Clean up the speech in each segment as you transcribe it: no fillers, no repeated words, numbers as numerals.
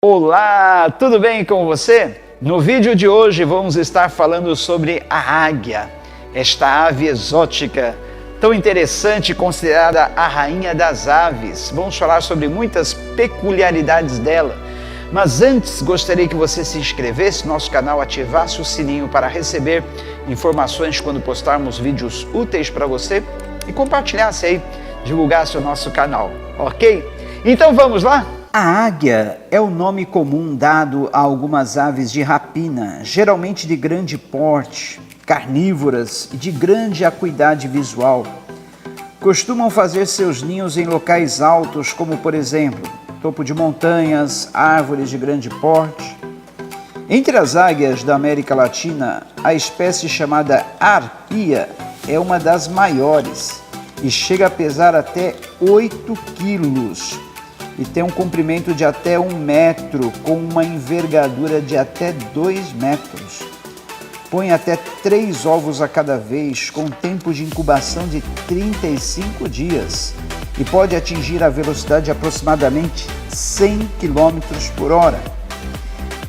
Olá, tudo bem com você? No vídeo de hoje vamos estar falando sobre a águia, esta ave exótica, tão interessante, considerada a rainha das aves. Vamos falar sobre muitas peculiaridades dela. Mas antes, gostaria que você se inscrevesse no nosso canal, ativasse o sininho para receber informações quando postarmos vídeos úteis para você e compartilhasse aí, divulgasse o nosso canal, ok? Então vamos lá? A águia é o nome comum dado a algumas aves de rapina, geralmente de grande porte, carnívoras e de grande acuidade visual. Costumam fazer seus ninhos em locais altos, como por exemplo, topo de montanhas, árvores de grande porte. Entre as águias da América Latina, a espécie chamada arpia é uma das maiores e chega a pesar até 8 quilos. E tem um comprimento de até 1 metro, com uma envergadura de até 2 metros. Põe até 3 ovos a cada vez, com tempo de incubação de 35 dias e pode atingir a velocidade de aproximadamente 100 km por hora.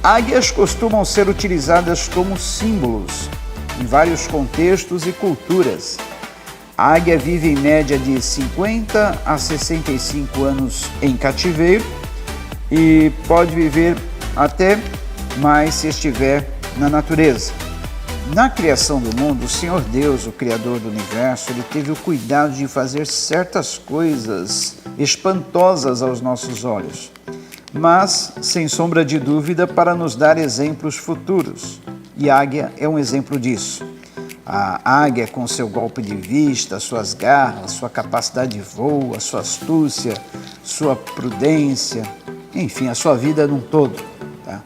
Águias costumam ser utilizadas como símbolos em vários contextos e culturas. A águia vive em média de 50 a 65 anos em cativeiro e pode viver até mais se estiver na natureza. Na criação do mundo, o Senhor Deus, o Criador do Universo, Ele teve o cuidado de fazer certas coisas espantosas aos nossos olhos, mas, sem sombra de dúvida, para nos dar exemplos futuros. E a águia é um exemplo disso. A águia, com seu golpe de vista, suas garras, sua capacidade de voo, a sua astúcia, sua prudência, enfim, a sua vida num todo. Tá?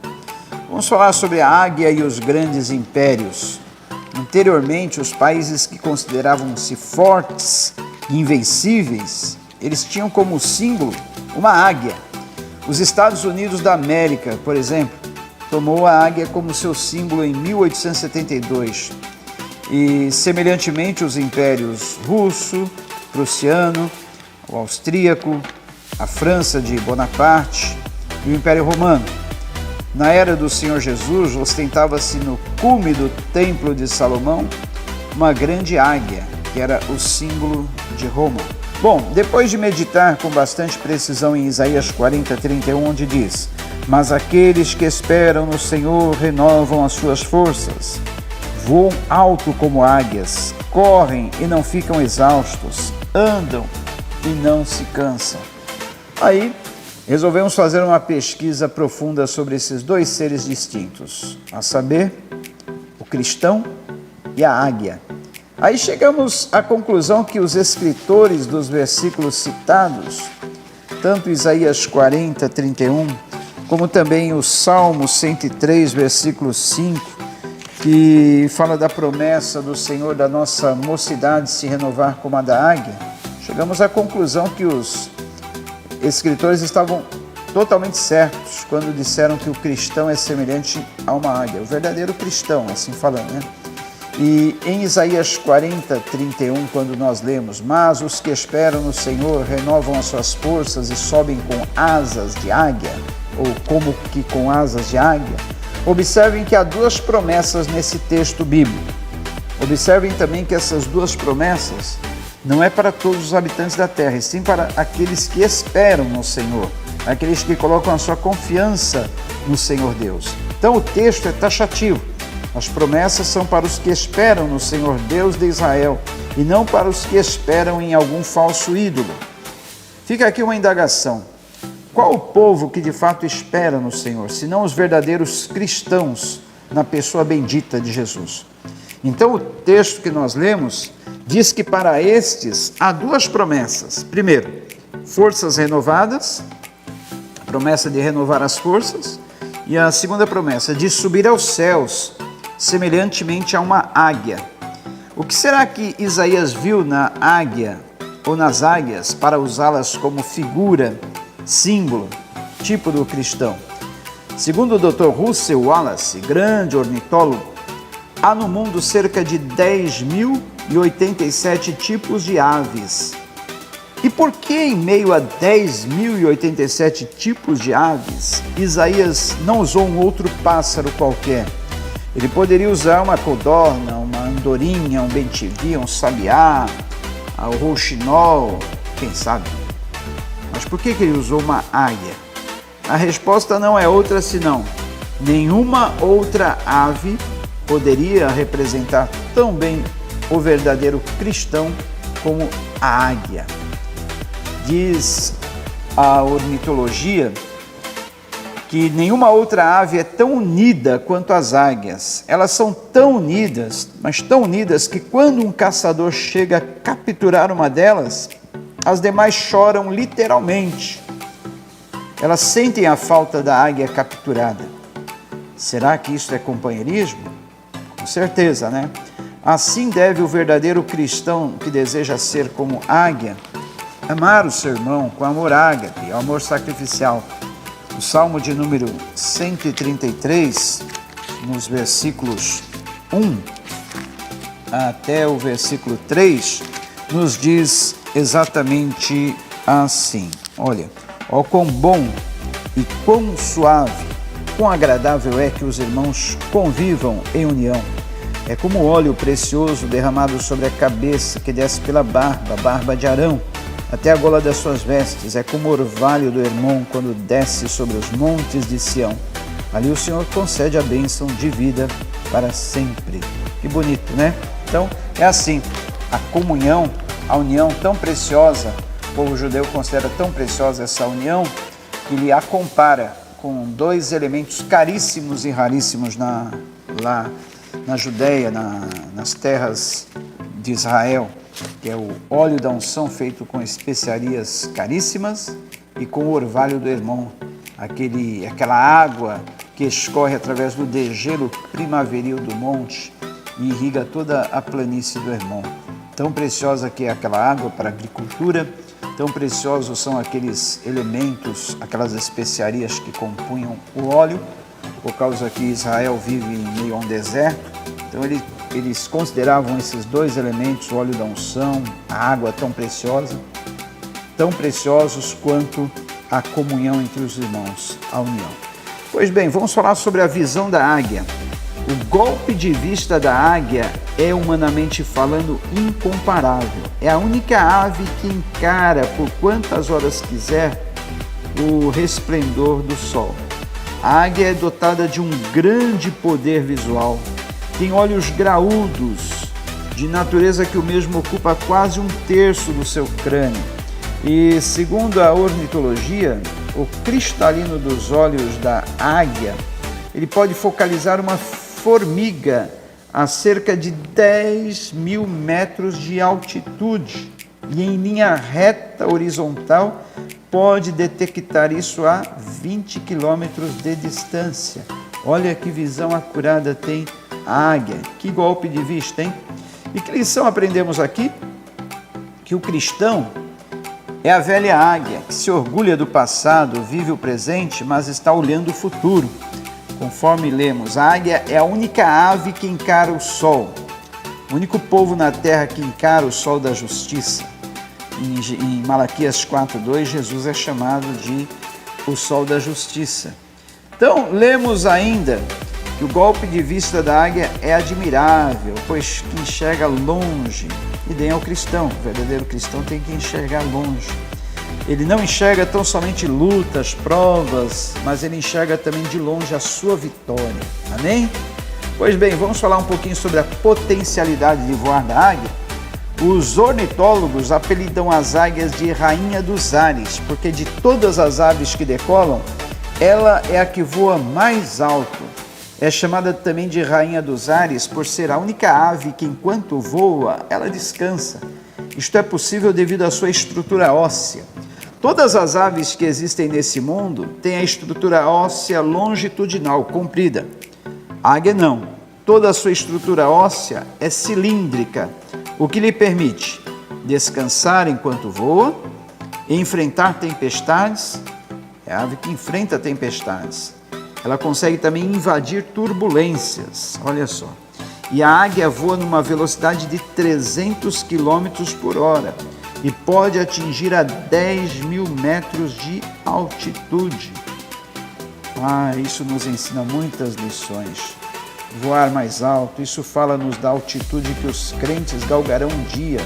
Vamos falar sobre a águia e os grandes impérios. Anteriormente, os países que consideravam-se fortes e invencíveis, eles tinham como símbolo uma águia. Os Estados Unidos da América, por exemplo, tomou a águia como seu símbolo em 1872. E, semelhantemente, os impérios russo, prussiano, o austríaco, a França de Bonaparte e o Império Romano. Na era do Senhor Jesus, ostentava-se no cume do Templo de Salomão uma grande águia, que era o símbolo de Roma. Bom, depois de meditar com bastante precisão em Isaías 40:31, onde diz: "Mas aqueles que esperam no Senhor renovam as suas forças. Voam alto como águias, correm e não ficam exaustos, andam e não se cansam." Aí, resolvemos fazer uma pesquisa profunda sobre esses dois seres distintos, a saber, o cristão e a águia. Aí chegamos à conclusão que os escritores dos versículos citados, tanto Isaías 40:31, como também o Salmo 103, versículo 5, que fala da promessa do Senhor da nossa mocidade se renovar como a da águia, chegamos à conclusão que os escritores estavam totalmente certos quando disseram que o cristão é semelhante a uma águia, o verdadeiro cristão, assim falando, né? E em Isaías 40:31, quando nós lemos: "Mas os que esperam no Senhor renovam as suas forças e sobem com asas de águia", ou como que com asas de águia, observem que há duas promessas nesse texto bíblico. Observem também que essas duas promessas não é para todos os habitantes da terra, e sim para aqueles que esperam no Senhor, aqueles que colocam a sua confiança no Senhor Deus. Então o texto é taxativo. As promessas são para os que esperam no Senhor Deus de Israel e não para os que esperam em algum falso ídolo. Fica aqui uma indagação. Qual o povo que de fato espera no Senhor, senão os verdadeiros cristãos na pessoa bendita de Jesus? Então o texto que nós lemos diz que para estes há duas promessas. Primeiro, forças renovadas, a promessa de renovar as forças, e a segunda promessa, de subir aos céus, semelhantemente a uma águia. O que será que Isaías viu na águia ou nas águias para usá-las como figura, símbolo, tipo do cristão? Segundo o Dr. Russell Wallace, grande ornitólogo, há no mundo cerca de 10.087 tipos de aves. E por que, em meio a 10.087 tipos de aves, Isaías não usou um outro pássaro qualquer? Ele poderia usar uma codorna, uma andorinha, um bem-te-vi, um sabiá, o rouxinol, quem sabe? Mas por que ele usou uma águia? A resposta não é outra senão: nenhuma outra ave poderia representar tão bem o verdadeiro cristão como a águia. Diz a ornitologia que nenhuma outra ave é tão unida quanto as águias. Elas são tão unidas, mas tão unidas, que quando um caçador chega a capturar uma delas, as demais choram literalmente. Elas sentem a falta da águia capturada. Será que isso é companheirismo? Com certeza, né? Assim deve o verdadeiro cristão que deseja ser como águia amar o seu irmão com amor ágape, amor sacrificial. O Salmo de número 133, nos versículos 1 até o versículo 3, nos diz exatamente assim. Olha, ó quão bom e quão suave, quão agradável é que os irmãos convivam em união. É como óleo precioso derramado sobre a cabeça, que desce pela barba de Arão, até a gola das suas vestes. É como o orvalho do Hermon quando desce sobre os montes de Sião. Ali o Senhor concede a bênção de vida para sempre. Que bonito, né? Então, é assim, a comunhão, a união tão preciosa, o povo judeu considera tão preciosa essa união, que ele a compara com dois elementos caríssimos e raríssimos lá na Judéia, nas terras de Israel, que é o óleo da unção feito com especiarias caríssimas e com o orvalho do Hermon, aquela água que escorre através do degelo primaveril do monte e irriga toda a planície do Hermon. Tão preciosa que é aquela água para a agricultura, tão preciosos são aqueles elementos, aquelas especiarias que compunham o óleo, por causa que Israel vive em meio a um deserto. Então eles consideravam esses dois elementos, o óleo da unção, a água tão preciosa, tão preciosos quanto a comunhão entre os irmãos, a união. Pois bem, vamos falar sobre a visão da águia. O golpe de vista da águia é, humanamente falando, incomparável. É a única ave que encara por quantas horas quiser o resplendor do sol. A águia é dotada de um grande poder visual. Tem olhos graúdos, de natureza que o mesmo ocupa quase 1/3 do seu crânio. E, segundo a ornitologia, o cristalino dos olhos da águia, ele pode focalizar uma formiga a cerca de 10.000 metros de altitude e em linha reta horizontal pode detectar isso a 20 quilômetros de distância. Olha que visão acurada tem a águia. Que golpe de vista, hein? E que lição aprendemos aqui? Que o cristão é a velha águia que se orgulha do passado, vive o presente, mas está olhando o futuro. Conforme lemos, a águia é a única ave que encara o sol, o único povo na terra que encara o sol da justiça. Em Malaquias 4:2, Jesus é chamado de o sol da justiça. Então, lemos ainda que o golpe de vista da águia é admirável, pois que enxerga longe. E nem é o cristão, o verdadeiro cristão tem que enxergar longe. Ele não enxerga tão somente lutas, provas, mas ele enxerga também de longe a sua vitória. Amém? Pois bem, vamos falar um pouquinho sobre a potencialidade de voar da águia. Os ornitólogos apelidam as águias de rainha dos ares, porque de todas as aves que decolam, ela é a que voa mais alto. É chamada também de rainha dos ares por ser a única ave que, enquanto voa, ela descansa. Isto é possível devido à sua estrutura óssea. Todas as aves que existem nesse mundo têm a estrutura óssea longitudinal, comprida. A águia não. Toda a sua estrutura óssea é cilíndrica, o que lhe permite descansar enquanto voa, enfrentar tempestades. É a ave que enfrenta tempestades. Ela consegue também invadir turbulências, olha só. E a águia voa numa velocidade de 300 km por hora. e pode atingir a 10.000 metros de altitude. Isso nos ensina muitas lições. Voar mais alto, isso fala-nos da altitude que os crentes galgarão um dia.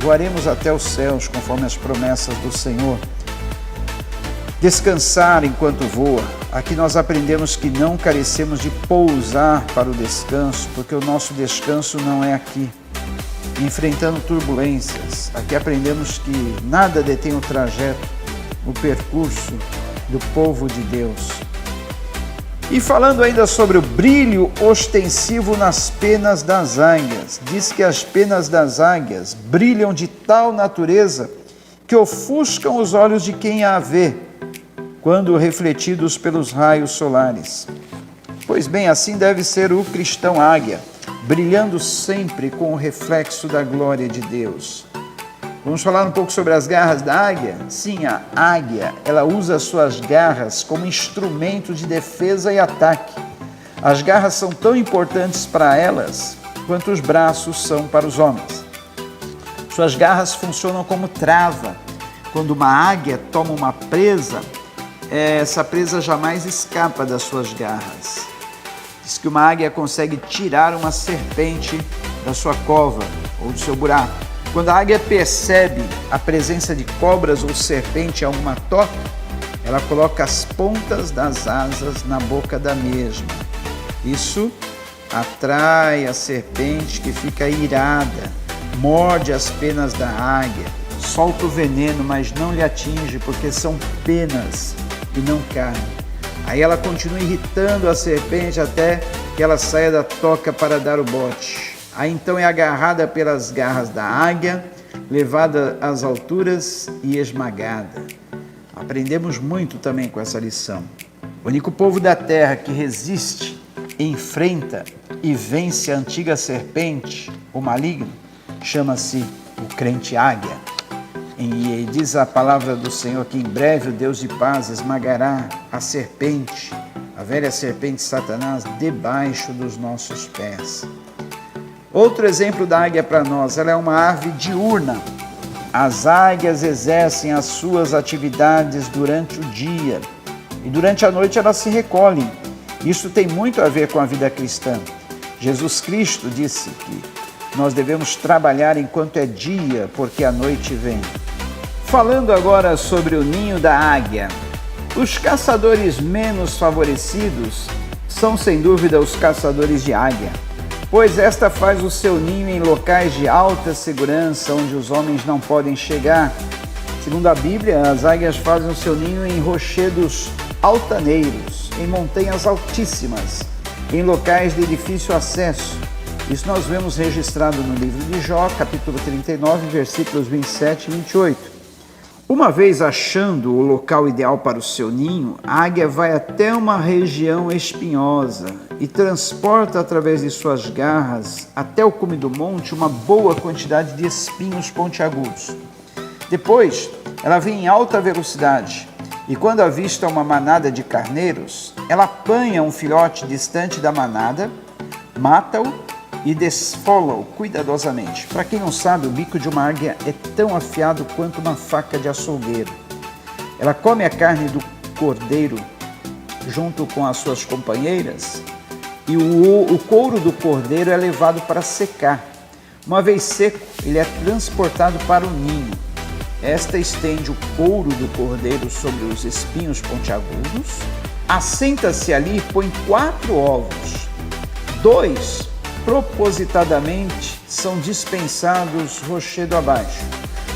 Voaremos até os céus, conforme as promessas do Senhor. Descansar enquanto voa. Aqui nós aprendemos que não carecemos de pousar para o descanso, porque o nosso descanso não é aqui. Enfrentando turbulências, aqui aprendemos que nada detém o trajeto, o percurso do povo de Deus. E falando ainda sobre o brilho ostensivo nas penas das águias, diz que as penas das águias brilham de tal natureza que ofuscam os olhos de quem a vê, quando refletidos pelos raios solares. Pois bem, assim deve ser o cristão águia, brilhando sempre com o reflexo da glória de Deus. Vamos falar um pouco sobre as garras da águia? Sim, a águia, ela usa suas garras como instrumento de defesa e ataque. As garras são tão importantes para elas quanto os braços são para os homens. Suas garras funcionam como trava. Quando uma águia toma uma presa, essa presa jamais escapa das suas garras. Diz que uma águia consegue tirar uma serpente da sua cova ou do seu buraco. Quando a águia percebe a presença de cobras ou serpente a uma toca, ela coloca as pontas das asas na boca da mesma. Isso atrai a serpente, que fica irada, morde as penas da águia, solta o veneno, mas não lhe atinge, porque são penas e não carne. Aí ela continua irritando a serpente até que ela saia da toca para dar o bote. Aí então é agarrada pelas garras da águia, levada às alturas e esmagada. Aprendemos muito também com essa lição. O único povo da terra que resiste, enfrenta e vence a antiga serpente, o maligno, chama-se o crente águia. E diz a palavra do Senhor que em breve o Deus de paz esmagará a serpente, a velha serpente Satanás, debaixo dos nossos pés. Outro exemplo da águia para nós, ela é uma ave diurna. As águias exercem as suas atividades durante o dia e durante a noite elas se recolhem. Isso tem muito a ver com a vida cristã. Jesus Cristo disse que nós devemos trabalhar enquanto é dia, porque a noite vem. Falando agora sobre o ninho da águia, os caçadores menos favorecidos são sem dúvida os caçadores de águia, pois esta faz o seu ninho em locais de alta segurança, onde os homens não podem chegar. Segundo a Bíblia, as águias fazem o seu ninho em rochedos altaneiros, em montanhas altíssimas, em locais de difícil acesso. Isso nós vemos registrado no livro de Jó, capítulo 39, versículos 27 e 28. Uma vez achando o local ideal para o seu ninho, a águia vai até uma região espinhosa e transporta através de suas garras até o cume do monte uma boa quantidade de espinhos pontiagudos. Depois, ela vem em alta velocidade e quando avista uma manada de carneiros, ela apanha um filhote distante da manada, mata-o e desfola-o cuidadosamente. Para quem não sabe, o bico de uma águia é tão afiado quanto uma faca de açougueiro. Ela come a carne do cordeiro junto com as suas companheiras e o couro do cordeiro é levado para secar. Uma vez seco, ele é transportado para o ninho. Esta estende o couro do cordeiro sobre os espinhos pontiagudos, assenta-se ali e põe 4 ovos. 2 propositadamente são dispensados rochedo abaixo.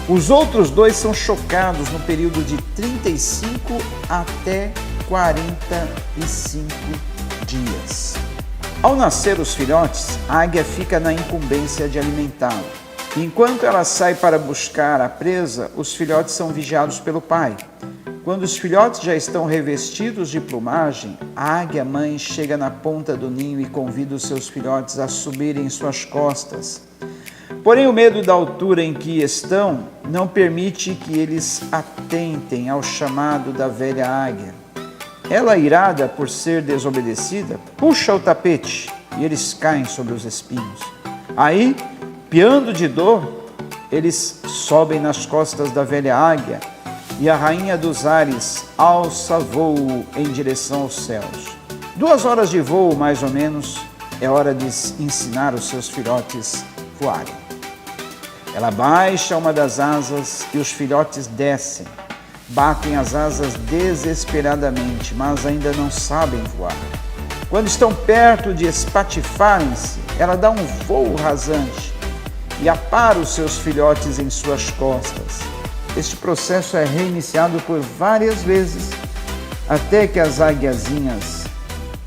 Os outros 2 são chocados no período de 35 até 45 dias. Ao nascer os filhotes, a águia fica na incumbência de alimentá-lo. Enquanto ela sai para buscar a presa, os filhotes são vigiados pelo pai. Quando os filhotes já estão revestidos de plumagem, a águia mãe chega na ponta do ninho e convida os seus filhotes a subirem em suas costas. Porém, o medo da altura em que estão não permite que eles atentem ao chamado da velha águia. Ela, irada por ser desobedecida, puxa o tapete e eles caem sobre os espinhos. Aí, piando de dor, Eles sobem nas costas da velha águia e a rainha dos ares alça voo em direção aos céus. 2 horas de voo, mais ou menos, é hora de ensinar os seus filhotes a voarem. Ela baixa uma das asas e os filhotes descem. Batem as asas desesperadamente, mas ainda não sabem voar. Quando estão perto de espatifarem-se, ela dá um voo rasante e apara os seus filhotes em suas costas. Este processo é reiniciado por várias vezes, até que as águiazinhas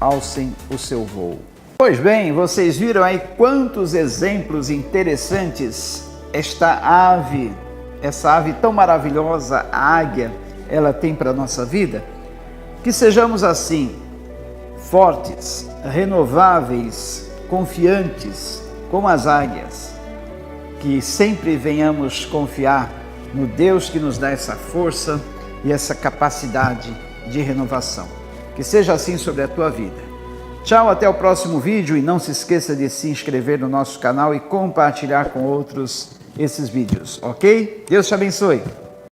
alcem o seu voo. Pois bem, vocês viram aí quantos exemplos interessantes essa ave tão maravilhosa, a águia, ela tem para a nossa vida? Que sejamos assim, fortes, renováveis, confiantes, como as águias. Que sempre venhamos confiar no Deus que nos dá essa força e essa capacidade de renovação. Que seja assim sobre a tua vida. Tchau, até o próximo vídeo e não se esqueça de se inscrever no nosso canal e compartilhar com outros esses vídeos, ok? Deus te abençoe.